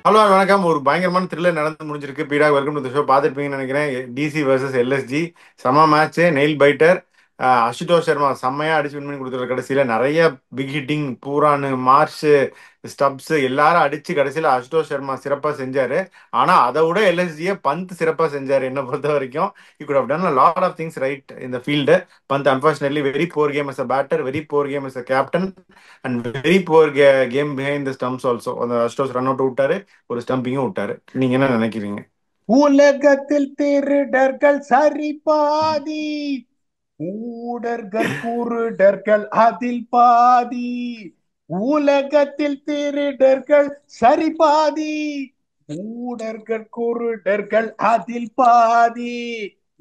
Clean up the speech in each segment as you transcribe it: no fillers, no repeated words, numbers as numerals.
Hello வணக்கம். ஒரு பயங்கரமான த்ரில்லர் நடந்து முடிஞ்சிருக்கு. பீடா வெல்கம் டு தி ஷோ. பார்த்துருப்பீங்கன்னு நினைக்கிறேன். டிசி வர்சஸ் எல்எஸ்ஜி செம மேட்ச். நெயில் பைட்டர். அசுதோஷ் சர்மா செம்மையா அடிச்சு வின் பண்ணி கொடுத்துரு. கடைசியில நிறைய பிக் ஹிட்டிங் பூரானு மார்ஷ் ஸ்டப்ஸ் எல்லாரும் அடிச்சு கடைசியில அசுதோஷ் சர்மா சிறப்பா செஞ்சாரு. ஆனா அதை விட எல்எஸ்ஜியை பந்த் சிறப்பா செஞ்சாரு. என்ன பொறுத்த வரைக்கும் he could have done a lot of things right in the field. Bandh unfortunately very poor game as a batter, very poor game as a captain, and very poor game behind the stumps also. அந்த Ashutosh run out விட்டாரு, ஒரு ஸ்டம்பிங்கும் விட்டாரு. நீங்க என்ன நினைக்கிறீங்க? உலகத்தில் திருடர்கள் சரி பாதி, மூடர்கள் குருடர்கள் அதில் பாதி. உலகத்தில் திருடர்கள் சரி பாதி, மூடர்கள் குருடர்கள் அதில் பாதி.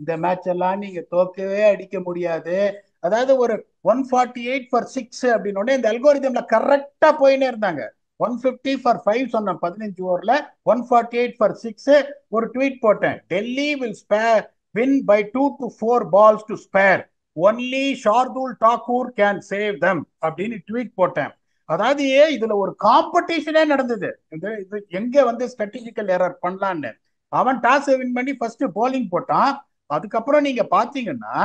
இந்த மேட்ச் எல்லாம் நீங்க தோக்கவே அடிக்க முடியாது. அதாவது ஒரு 148 for 6 அப்படின்னு இந்த அல்கோரிதம்ல கரெக்டா போயினே இருந்தாங்க. 150 for 5 சொன்னேன் 15 ஓவர்ல. 148 for 6 ஒரு ட்வீட் போட்டேன். Delhi will spare win by 2 to 4 balls to spare. Only Shardul Thakur can save them அப்படின்னு ட்வீட் போட்டேன். அதாவது இதுல ஒரு காம்படிஷனே நடந்தது. இது எங்க ஸ்ட்ராட்டஜிக்கல் எரர் பண்ணலான்னு. அவன் டாஸ் வின் பண்ணி ஃபர்ஸ்ட் போலிங் போட்டான். அதுக்கப்புறம் நீங்க பாத்தீங்கன்னா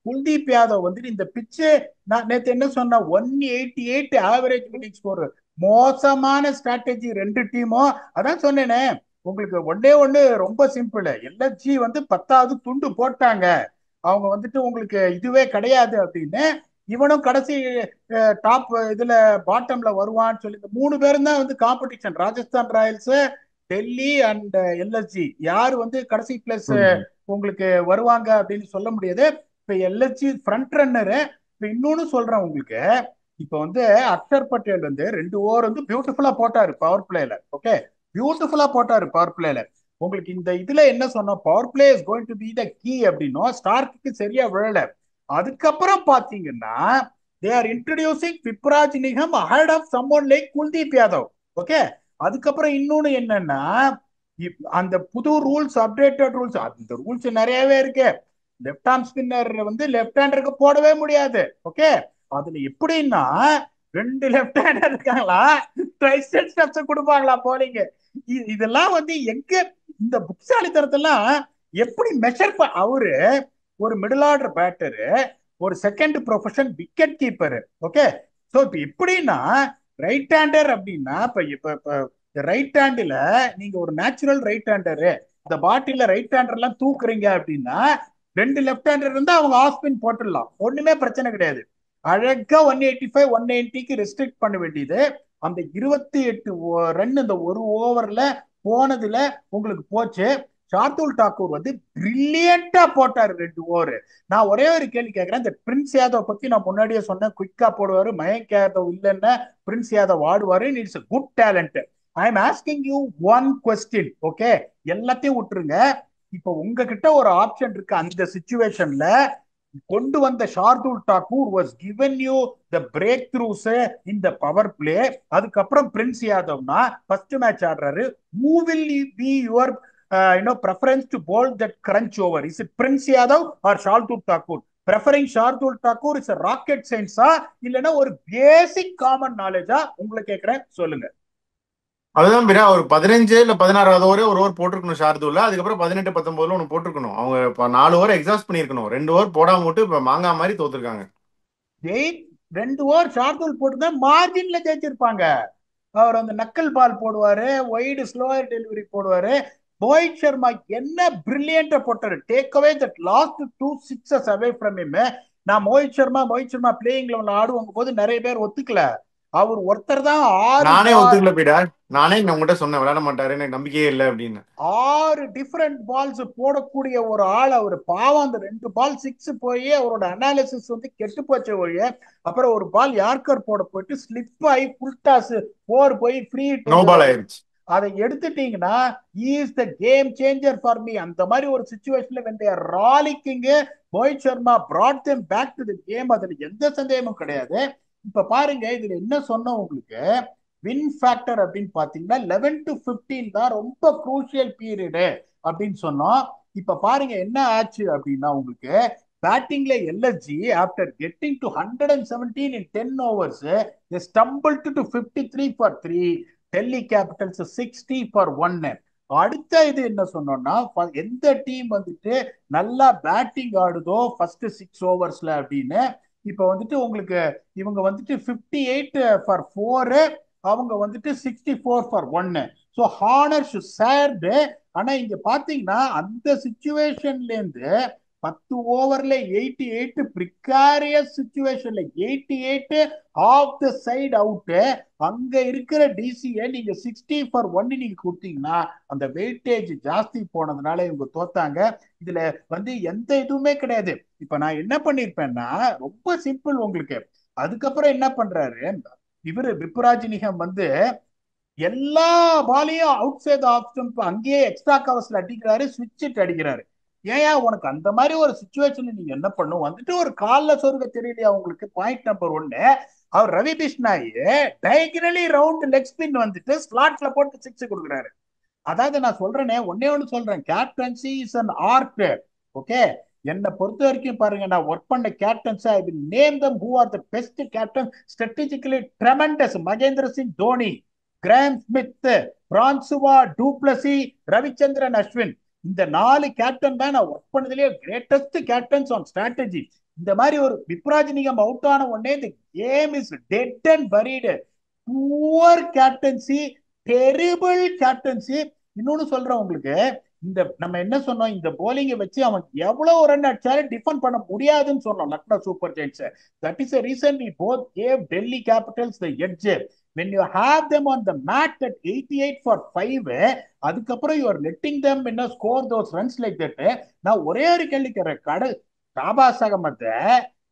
குல்தீப் யாதவ் இந்த பிச்சு, நான் நேத்து என்ன சொன்ன, 188 ஆவரேஜ் வின்னிங் ஸ்கோர். மோசமான ஸ்ட்ராட்டஜி ரெண்டு டீமும். அதான் சொன்னேனே உங்களுக்கு. ஒன்னே ஒண்ணு ரொம்ப சிம்பிள். எல்எஸ்ஜி 10வது துண்டு போட்டாங்க. அவங்க உங்களுக்கு இதுவே கிடையாது அப்படின்னு. இவனும் கடைசி டாப் இதுல பாட்டம்ல வருவான்னு சொல்லி இந்த மூணு பேரும் தான் competition. Rajasthan Royals, Delhi and LSG. யாரு கடைசி பிளேஸ் ம். உங்களுக்கு வருவாங்க அப்படின்னு சொல்ல முடியாது. இப்ப எல்எஸ்ஜி ஃப்ரண்ட் ரன்னரு. இப்ப இன்னொன்னு சொல்றேன் உங்களுக்கு. இப்ப அக்ஷர் பட்டேல் 2 ஓவர் பியூட்டிஃபுல்லா போட்டாரு பவர் பிளேல. ஓகே, பியூட்டிஃபுல்லா போட்டாரு பவர் பிளேல. உங்களுக்கு இந்த இதுல என்ன சொன்னோம், power play is going to be the key அப்படின்னும். ஸ்டார்க்கு சரியா விழல. அதுக்கப்புறம் பாத்தீங்கன்னா they are introducing Vipraj Nigam ahead of someone like Kuldeep Yadav. Okay, அதுக்கப்புறம் இன்னொன்னு என்னன்னா, அந்த புது ரூல்ஸ், அப்டேட்டட் ரூல்ஸ், அந்த ரூல்ஸ் நிறையவே இருக்கு. லெப்ட் ஆர்ம் ஸ்பின்னர் லெப்ட் ஹேண்டருக்கு போடவே முடியாது. ஓகே, அதுல எப்படின்னா ரெண்டு லெப்ட் ஹேண்டர் இருக்காங்களா, ட்ரைஸ்டட் ஸ்டெப்ஸ் கொடுப்பாங்களா போலிங்க. இதெல்லாம் எங்க இந்த புக்சாலித்தனத்தெல்லாம் எப்படி மெஷர் அவரு ஒரு மிடில் ஆர்டர் பேட்டரு, ஒரு second profession wicket keeper. Okay, so இப்ப எப்படின்னா ரைட் ஹேண்டர் அப்படின்னா இப்ப இப்ப இப்ப ரைட் ஹேண்டில் நீங்க ஒரு நேச்சுரல் ரைட் ஹேண்டரு இந்த பாட்டில ரைட் ஹேண்டர் எல்லாம் தூக்குறீங்க அப்படின்னா ரெண்டு லெப்ட் ஹேண்டர் இருந்தா அவங்க ஆஃப் ஸ்பின் போட்டுடலாம், ஒண்ணுமே பிரச்சனை கிடையாது. அழகா 185 190க்கு ரெஸ்ட்ரிக்ட் பண்ண வேண்டியது. அந்த 28 ரன் இந்த ஒரு ஓவர்ல போனதுல உங்களுக்கு போச்சு. ஷார்துல் தாக்கூர் பிரில்லியண்டா போட்டாரு 2 ஓவர். நான் ஒரே ஒரு கேள்வி கேட்கிறேன். இந்த பிரின்ஸ் யாதவ் பத்தி நான் முன்னாடியே சொன்னேன், குயிக்கா போடுவாரு. மயங்க் யாதவ் இல்லைன்னா பிரின்ஸ் யாதவ் ஆடுவாரு. It's good talent. I am asking you one question. Okay, எல்லாத்தையும் விட்டுருங்க. இப்ப உங்ககிட்ட ஒரு ஆப்ஷன் இருக்கு. அந்த சிச்சுவேஷன்ல கொண்டு வந்த Shardul Thakur was given you the breakthroughs in the power play. அதுக்கப்புறம் பிரின்ஸ் யாதவ்னா ஃபர்ஸ்ட் மேட்ச் ஆடுறாரு. Who will be your preference to bowl that crunch over? Is it Prince Yadav or Shardul Thakur? Preferring Shardul Thakur is a rocket science இல்லனா ஒரு basic common நாலேஜா உங்களை கேட்கிறேன், சொல்லுங்க. அதுதான் பின்னா ஒரு 15 இல்ல 16வது ஓவரே ஒரு ஓவர் போட்டிருக்கணும் ஷார்துல்ல. அதுக்கப்புறம் 18 19ல ஒன்று போட்டிருக்கணும். அவங்க இப்போ 4 ஓவர் எக்ஸாஸ்ட் பண்ணியிருக்கணும். 2 ஓவர் போடாம விட்டு இப்போ மாங்காய் மாதிரி தோத்துருக்காங்க. ஜெய் 2 ஓவர் ஷார்துல் போட்டு மார்ஜின்ல ஜெயிச்சிருப்பாங்க. அவர் நக்கல் பால் போடுவாரு, வைடு ஸ்லோயர் டெலிவரி போடுவாரு. ரோஹித் சர்மா என்ன பிரில்லியண்டா போட்டாரு. Take away that last 2 6 away from him. நான் மோஹித் சர்மா பிளேயிங் லெவல்ல ஆடுவாங்க போது நிறைய பேர் ஒத்துக்கல. அவர் ஒருத்தர் தான் ஆறு நானே பால் ஒத்துக்கல பீடா. நானே உங்ககிட்ட சொன்னேன் விளையாட மாட்டாரு, எனக்கு நம்பிக்கையே இல்லை அப்படின்னு. 6 டிஃபரெண்ட் பால்ஸ் போடக்கூடிய ஒரு ஆள் அவர். பாவம், அந்த 2 பால் 6 போய் அவரோட அனாலிசிஸ் கெட்டு போச்ச ஒழிய. அப்புறம் ஒரு பால் யார்கர் போட போயிட்டு ஸ்லிப் ஆகி ஃபுல் டாஸ் 4 போய் ஃப்ரீ ஹிட் நோ வந்தது. பால் அதை ஆயிருச்சு. அதை எடுத்துட்டீங்கன்னா is the game changer for me. அந்த மாதிரி ஒரு சிச்சுவேஷன்ல when they are rollicking, Rohit Sharma brought them back to the game. அதுல எந்த சந்தேகமும் கிடையாது. இப்ப பாருங்க, இதுல என்ன சொன்னோம் உங்களுக்கு, வின் ஃபேக்டர் அப்படின்னு பாத்தீங்கன்னா 11 to 15 தான் ரொம்ப குரூசியல் பீரியடு அப்படின்னு சொன்னோம். இப்ப பாருங்க என்ன ஆச்சு அப்படின்னா உங்களுக்கு பேட்டிங்ல LSG after getting to 117 in 10 overs they stumbled to 53 for 3. Delhi Capitals 60 for 1. அடுத்த இது என்ன சொன்னோம்னா, எந்த டீம் வந்துட்டு நல்லா பேட்டிங் ஆடுதோ ஃபர்ஸ்ட் 6 ஓவர்ஸ்ல அப்படின்னு, இப்ப வந்துட்டு உங்களுக்கு இவங்க வந்துட்டு 58 for 4, அவங்க வந்துட்டு 64 for 1. So honour shared. ஆனா இங்க பாத்தீங்கன்னா அந்த சுச்சுவேஷன்ல இருந்து 10 ஓவர்ல 88, பிரிகாரியஸ் சுச்சுவேஷன்ல 88 ஆஃப் த சைடு அவுட். அங்க இருக்கிற டிசியை நீங்க 60 for 1 நீங்க கொடுத்தீங்கன்னா அந்த வெயிட்டேஜ் ஜாஸ்தி போனதுனால இவங்க தோத்தாங்க. இதுல வந்து எந்த இதுவுமே கிடையாது. இப்ப நான் என்ன பண்ணிருப்பேன்னா, ரொம்ப சிம்பிள் உங்களுக்கு. அதுக்கப்புறம் என்ன பண்றாரு இவரு விப்ராஜினிகம் வந்து எல்லா பாலையும் அவுட் சைட் ஆஃப் ஸ்டம்ப் அங்கேயே எக்ஸ்ட்ரா கவர்ஸ்ல அடிக்கிறாரு, ஸ்விட்ச் அடிக்கிறாரு. ஏயா உனக்கு அந்த மாதிரி ஒரு சுச்சுவேஷன் நீங்க என்ன பண்ணும், வந்துட்டு ஒரு கால்ல சொருக தெரியலையா உங்களுக்கு? Point number 1. அவர் Ravi Bishnoi diagonally round leg spin வந்துட்டு ஸ்லாட்ல போட்டு 6 கொடுக்குறாரு. அதாவது நான் சொல்றேனே, ஒன்னே ஒன்னு சொல்றேன், captaincy is an art. Okay, என்னை பொறுத்த வரைக்கும் பாருங்க, நான் ஒர்க் பண்ண captains I will name them who are the best captain strategically tremendous. Mahendra Singh Dhoni, Graeme Smith, Francois du Plessis, Ravichandran Ashwin. இந்த 4 கேப்டன் தான் நான் ஒர்க் பண்ணதுலயே கிரேட்டஸ்ட் கேப்டன்ஸ் ஆன் ஸ்ட்ராட்டஜி. இந்த மாதிரி ஒரு விப்ராஜ் நிகம் அவுட் ஆன உடனே இந்த game is dead and buried. Poor captaincy, terrible captaincy. இன்னொன்னு சொல்றேன் உங்களுக்கு, இந்த நம்ம என்ன சொன்னோம், இந்த போலிங்கை வச்சு அவன் எவ்வளவு ரன் அடிச்சாலும் டிஃபெண்ட் பண்ண முடியாதுன்னு சொன்னோம் Lucknow super giants. That is a reason we both gave Delhi Capitals the edge. When you have them on the mat at 88 for 5, அதுக்கப்புறம் you are letting them score those runs like that. நான் ஒரே ஒரு கேள்வி கேட்கிறேன், ஷாபாஸ் அகமத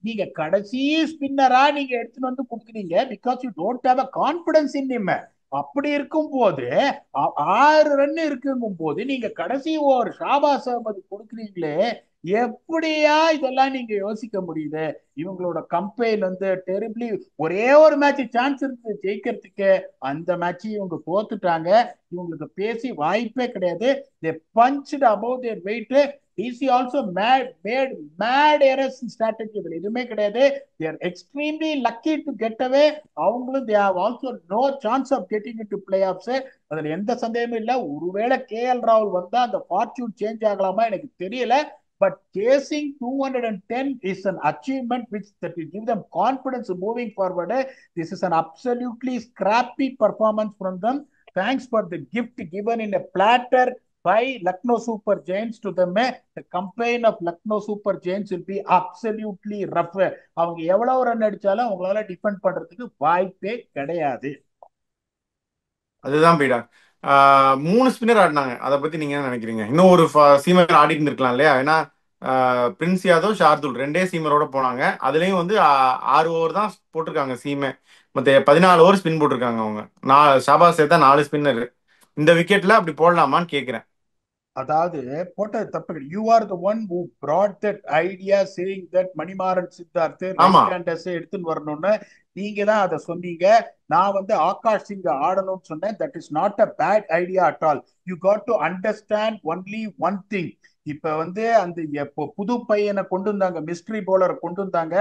நீங்க கடைசி ஸ்பின்னரா நீங்க எடுத்துட்டு வந்து கொடுக்குறீங்க, because you don't have a confidence in him. அப்படி இருக்கும் போது 6 ரன் இருக்குங்கும் போது நீங்க கடைசி ஓவர் ஷாபாஸ் அகமது கொடுக்குறீங்களே, எப்படியா இதெல்லாம் நீங்க யோசிக்க முடியுது? இவங்களோட கம்பெயின் வந்து டெரிபிளி. ஒரே ஒரு மேட்ச் சான்ஸ் இருக்கு ஜெயிக்கிறதுக்கு, அந்த மேட்ச் இவங்க தோத்துட்டாங்க. இவங்களுக்கு பேசி வாய்ப்பே கிடையாது. they punched above their weight. DC also made mad errors in strategy. இதுல எதுவுமே கிடையாது. they are extremely lucky to get away. அவங்களும் they have also no chance of getting into playoffs. அதுல எந்த சந்தேகமும் இல்ல. ஒருவேளை கேஎல் ராகுல் வந்தா அந்த ஃபார்ச்சூன் சேஞ்ச் ஆகலாமா எனக்கு தெரியல. But chasing 210 is an achievement which that will give them confidence moving forward. This is an absolutely scrappy performance from them. Thanks for the gift given in a platter by Lucknow Super Giants to them. The campaign of Lucknow Super Giants will be absolutely rough. அவங்க எவ்வளவு run அடிச்சாலும் அவங்களால defend பண்றதுக்கு வாய்ப்பே கிடையாது. அதுதான் பீடா. 3 spinner ஆடினாங்க, அதை பத்தி நீங்க என்ன நினைக்கிறீங்க? இன்னும் ஒரு சீமர் ஆடிட்டு இருந்திருக்கலாம் இல்லையா? ஏன்னா பிரின்ஸ் யாதவ், ஷார்துல் 2 சீமரோட போனாங்க. அதுலயும் வந்து 6 ஓவர் தான் போட்டிருக்காங்க சீமை. மற்ற 14 ஓவர் ஸ்பின் போட்டிருக்காங்க அவங்க. ஷாபாஸ் சேர்த்தா 4 ஸ்பின்னர். இந்த விக்கெட்ல அப்படி போடலாமான்னு கேட்கிறேன். அதாவது போட்டது தப்பு. You are the one who brought that idea saying that Manimaran Siddharth ஆமா, ரைட் ஹேண்டர்ஸ் எடுத்துன்னு வரணும்னு நீங்க தான் அதை சொன்னீங்க. நான் வந்து ஆகாஷ் சிங் ஆடணும்னு சொன்னேன். That is not a bad idea at all. You got to understand only one thing. இப்ப வந்து அந்த புது பையனை கொண்டு வந்தாங்க, மிஸ்ட்ரி போலர் கொண்டு வந்தாங்க.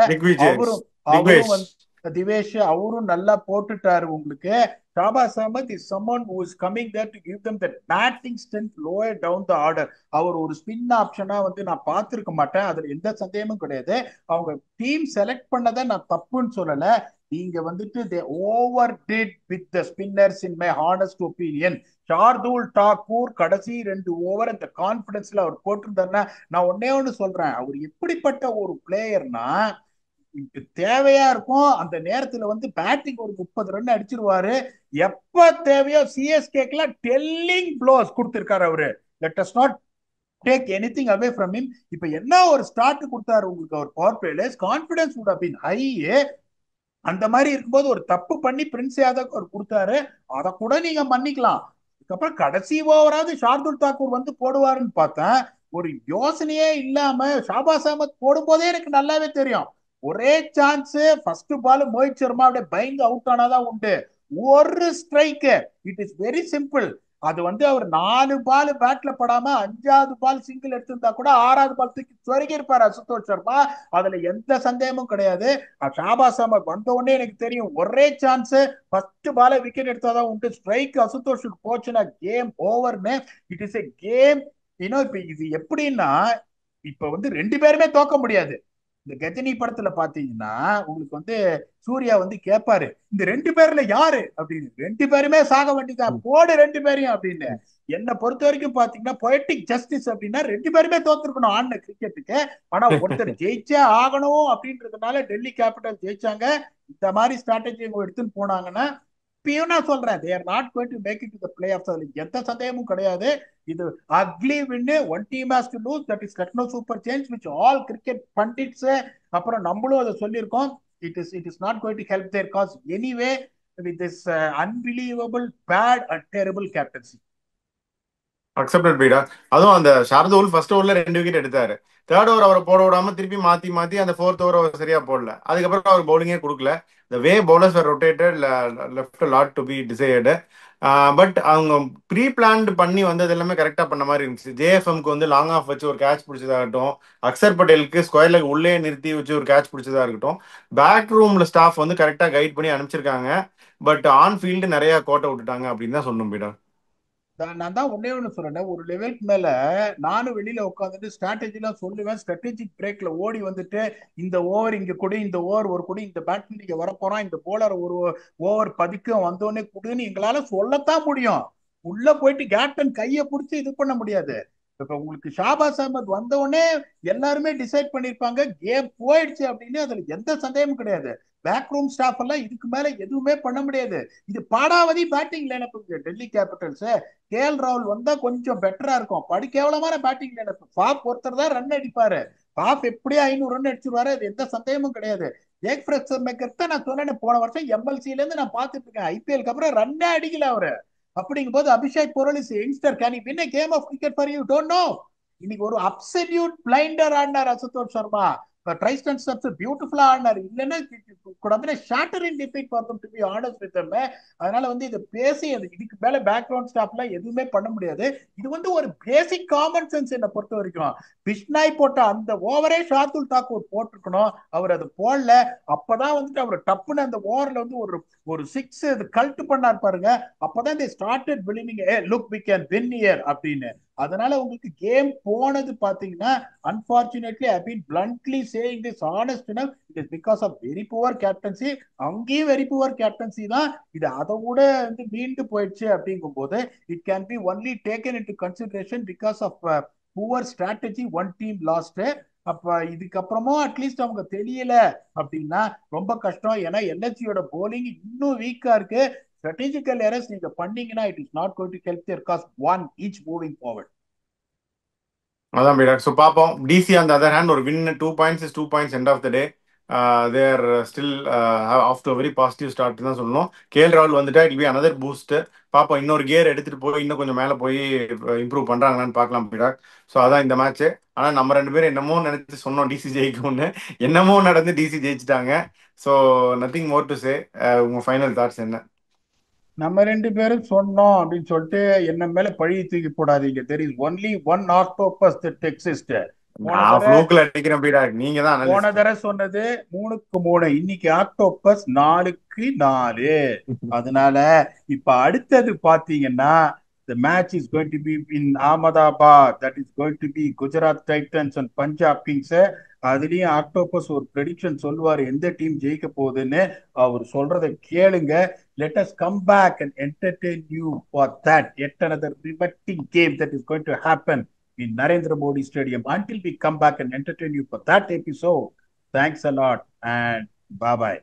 அவரும் அவரும் வந்து திவேஷ் அவரும் நல்லா போட்டுட்டாரு உங்களுக்கு. Shahbaz Ahmed is someone who is coming there to give them that batting strength lower down the order. அவர் ஒரு ஸ்பின் ஆப்ஷனா வந்து நான் பார்த்திருக்க மாட்டேன், அதுல எந்த சந்தேகமும் கிடையாது. அவங்க டீம் செலக்ட் பண்ணதை நான் தப்புன்னு சொல்லல. நீங்க வந்துட்டு they overdid with the spinners in my honest opinion. Shardul Thakur கடைசி 2 ஓவர் அந்த கான்பிடன்ஸ்ல அவர் போட்டிருந்தாருன்னா, நான் ஒன்னே ஒன்னு சொல்றேன், அவர் எப்படிப்பட்ட ஒரு பிளேயர்னா, தேவையா இருக்கும் அந்த நேரத்துல வந்து பேட்டிங் ஒரு 30 ரன் அடிச்சிருவாரு. எப்ப தேவையோ சிஎஸ்கேக்குலாம் டெல்லிங் ப்ளோஸ் கொடுத்திருக்காரு அவரு. Let us not take anything away from him. இப்ப என்ன ஒரு ஸ்டார்ட் கொடுத்தாரு உங்களுக்கு அவர் பவர் பிளேல, confidence would have been high. அந்த மாதிரி இருக்கும்போது ஒரு தப்பு பண்ணி பிரின்ஸ் யாதவ் அவர் கொடுத்தாரு, அதை கூட நீங்க மன்னிக்கலாம். அதுக்கப்புறம் கடைசி ஓவராது ஷார்துல் தாக்கூர் வந்து போடுவாருன்னு பார்த்தேன். ஒரு யோசனையே இல்லாம ஷாபாஸ் அகமத் போடும்போதே எனக்கு நல்லாவே தெரியும், ஒரே chance first ball Mohit Sharma அப்படியே பயந்து அவுட் ஆனாதான் உண்டு. ஒரு strike. It is very simple. அது வந்து அவர் 4 பால் பேட்ல படாம 5வது பால் சிங்கிள் எடுத்திருந்தா கூட 6வது பால் தூக்கி சொருகி இருப்பாரு அசுதோஷ் சர்மா. அதுல எந்த சந்தேகமும் கிடையாது. ஷாபாஸ் அஹமத் வந்த உடனே எனக்கு தெரியும் ஒரே சான்ஸ் ஃபர்ஸ்ட் பால விக்கெட் எடுத்தாதான் உண்டு. ஸ்ட்ரைக் அசுதோஷுக்கு போச்சுன்னா கேம் ஓவர்னு. It is a game. இப்ப இது எப்படின்னா இப்ப வந்து 2 பேருமே தோக்க முடியாது. இந்த கஜினி படத்துல பாத்தீங்கன்னா உங்களுக்கு வந்து சூர்யா வந்து கேட்பாரு இந்த 2 பேர்ல யாரு அப்படின்னு. 2 பேருமே சாக வேண்டியதான், போடு 2 பேரையும் அப்படின்னு. என்னை பொறுத்த வரைக்கும் பாத்தீங்கன்னா பொயட்டிக் ஜஸ்டிஸ் அப்படின்னா 2 பேருமே தோத்துருக்கணும் ஆடின கிரிக்கெட்டுக்கு. ஆனா ஒருத்தர் ஜெயிச்சே ஆகணும் அப்படின்றதுனால டெல்லி கேபிட்டல் ஜெயிச்சாங்க. இந்த மாதிரி ஸ்ட்ராட்டஜி எடுத்துன்னு போனாங்கன்னா இப்பயும் நான் சொல்றேன் they are not going to make it to the playoffs. அதுல எந்த சந்தேகமும் கிடையாது. இது ugly win one team has to lose. That is Lucknow super giants which all cricket pundits அப்புறம் நம்மளும் அதை சொல்லியிருக்கோம். It is not going to help their cause anyway with this unbelievable bad and terrible captaincy. Accepted பீடா. அதுவும் அந்த Shardul first ஓவர்ல 2 wicket எடுத்தாரு. Third over அவரை போட விடாம திருப்பி மாத்தி மாத்தி அந்த ஃபோர்த் ஓவர் அவர் சரியா போடல. அதுக்கப்புறம் அவர் பவுலிங்கே கொடுக்கல. The way bowlers are rotated left lot to be decide. But அவங்க ப்ரீ பிளான்டு பண்ணி வந்தது எல்லாமே கரெக்டாக பண்ண மாதிரி இருந்துச்சு. ஜேஎஃப்எம்க்கு வந்து லாங் ஆஃப் வச்சு ஒரு கேட்ச் பிடிச்சதாகட்டும், அக்சர் பட்டேலுக்கு ஸ்கொயர்ல உள்ளே நிறுத்தி வச்சு ஒரு கேட்ச் பிடிச்சதா இருக்கட்டும், பேக் ரூம்ல ஸ்டாஃப் வந்து கரெக்டாக கைட் பண்ணி அனுப்பிச்சிருக்காங்க. பட் ஆன் ஃபீல்டு நிறைய கோட்டை விட்டுட்டாங்க அப்படின்னு தான் சொல்லணும் பீடா. நான் தான் ஒன்னே ஒண்ணு சொல்றேன். ஒரு லெவலுக்கு மேல நானும் வெளியில உட்காந்துட்டு ஸ்ட்ராட்டஜி எல்லாம் சொல்லுவேன். ஸ்ட்ராட்டஜிக் பிரேக்ல ஓடி வந்துட்டு இந்த ஓவர் இங்க கொடு, இந்த ஓவர் ஒரு கொடு, இந்த பேட்ஸ்மேன் இங்க வரப்போறான், இந்த போலர் ஒரு ஓவர் பதிக்கும் வந்தோடனே கொடுன்னு எங்களால சொல்லத்தான் முடியும். உள்ள போயிட்டு கேப்டன் கையை பிடிச்சி இது பண்ண முடியாது. இப்ப உங்களுக்கு ஷாபாஸ் அஹமத் வந்த உடனே எல்லாருமே டிசைட் பண்ணிருப்பாங்க கேம் போயிடுச்சு அப்படின்னு. அதுல எந்த சந்தேகமும் கிடையாது. பேக் ரூம் ஸ்டாஃப் எல்லாம் இதுக்கு மேல எதுவுமே பண்ண முடியாது. இது பாடாவதி batting lineup Delhi capitals. KL ராகுல் வந்தா கொஞ்சம் பெட்டரா இருக்கும். படு கேவலமான பேட்டிங் லைனப். பாப் ஒருத்தர் தான் ரன் அடிப்பாரு. பாப் எப்படியே 500 ரன் அடிச்சிருவாரு. அது எந்த சந்தேகமும் கிடையாது. ஜேக் ஃப்ரெக்சர் மேக்கர் தான் நான் சொன்னேன் போன வருஷம் எம்எல்சில இருந்து நான் பார்த்துட்டு இருக்கேன். ஐபிஎல்க்கு அப்புறம் ரன்னே அடிக்கல அவரு. அப்படிங்கும் போது Abhishek Porel is youngster. Can win a game of cricket for you don't know. இன்னைக்கு ஒரு அப்சல்யூட் பிளைண்டர் ஆடினார் அசுதோஷ் சர்மா. ட்ரைஸ்டன் ஸ்டெப்ஸ் பியூட்டிஃபுல்லா ஆடினார். இல்லைன்னா கூட shattering defeat for them to be honest with them. அதனால வந்து இதை பேசி இதுக்கு மேல பேக்ரவுண்ட் ஸ்டாஃப்லாம் எதுவுமே பண்ண முடியாது. இது வந்து ஒரு பேசிக் காமன் சென்ஸ் என்னை பொறுத்த வரைக்கும். பிஷ்னாய் போட்ட அந்த ஓவரே ஷார்துல் தாக்கூர் போட்டிருக்கணும். அவர் அது போடல. அப்பதான் வந்துட்டு அவர் டப்புன்னு அந்த ஓவர்ல வந்து ஒரு ஒரு 6 கல்ட் பண்ணார் பாருங்க. அப்பதான் they started believing hey look we can win here அப்படின்னு. அதனால உங்களுக்கு கேம் போனது பாத்தீங்கன்னா unfortunately I've been bluntly saying this honest enough it is because of very poor captaincy. அங்கேயும் very poor captaincy தான். இது அதை விட வந்து மீண்டு போயிடுச்சு அப்படிங்கும் போது it can be only taken into consideration because of poor strategy one team lost. அப்ப இதுக்கப்புறமும் அட்லீஸ்ட் அவங்க தெரியல அப்படின்னா ரொம்ப கஷ்டம். ஏன்னா எல்எஸ்சியோட போலிங் இன்னும் வீக்கா இருக்கு. ஸ்ட்ராட்டஜிக்கல் எரர்ஸ் நீங்க பண்ணீங்கன்னா it is not going to help their cause one each moving forward. அதான் பீடா. ஸோ பார்ப்போம். டிசி அந்த அதர் ஹேண்ட் ஒரு win 2 points is 2 points end of the day. They're still off to very positive start தான் சொல்லணும். KL ராகுல் வந்துட்டா it be another boost. பார்ப்போம் இன்னொரு கியர் எடுத்துட்டு போய் இன்னும் கொஞ்சம் மேலே போய் இம்ப்ரூவ் பண்றாங்களான்னு பார்க்கலாம் பீடா. ஸோ அதான் இந்த மேட்ச். ஆனால் நம்ம 2 பேரும் என்னமோ நினைச்சு சொன்னோம் டிசி ஜெயிக்கும்னு. என்னமோ நடந்து டிசி ஜெயிச்சிட்டாங்க. So nothing more to say. உங்க ஃபைனல் தாட்ஸ் என்ன? நம்ம 2 பேரும் சொன்னோம் அப்படின்னு சொல்லிட்டு என்ன மேல பழி தூக்கி போடாதீங்க. There is only one octopus that exist. போன நான் தடவை ஃப்ளூக்ல அடிக்கிறேன் பீடா. நீங்க தான் போன அனலிஸ்ட். தடவை சொன்னது 3-3. இன்னைக்கு ஆக்டோபஸ் 4-4. அதனால இப்ப அடுத்தது பாத்தீங்கன்னா the match is going to be in Ahmedabad. That is going to be Gujarat Titans and Punjab Kings. அதுலயும் ஆக்டோபஸ் ஒரு ப்ரெடிக்ஷன் சொல்லுவாரு எந்த டீம் ஜெயிக்க போகுதுன்னு. அவர் சொல்றதை கேளுங்க. let us come back and entertain you for that yet another riveting game that is going to happen in Narendra Modi Stadium. Until we come back and entertain you for that episode, thanks a lot and bye bye.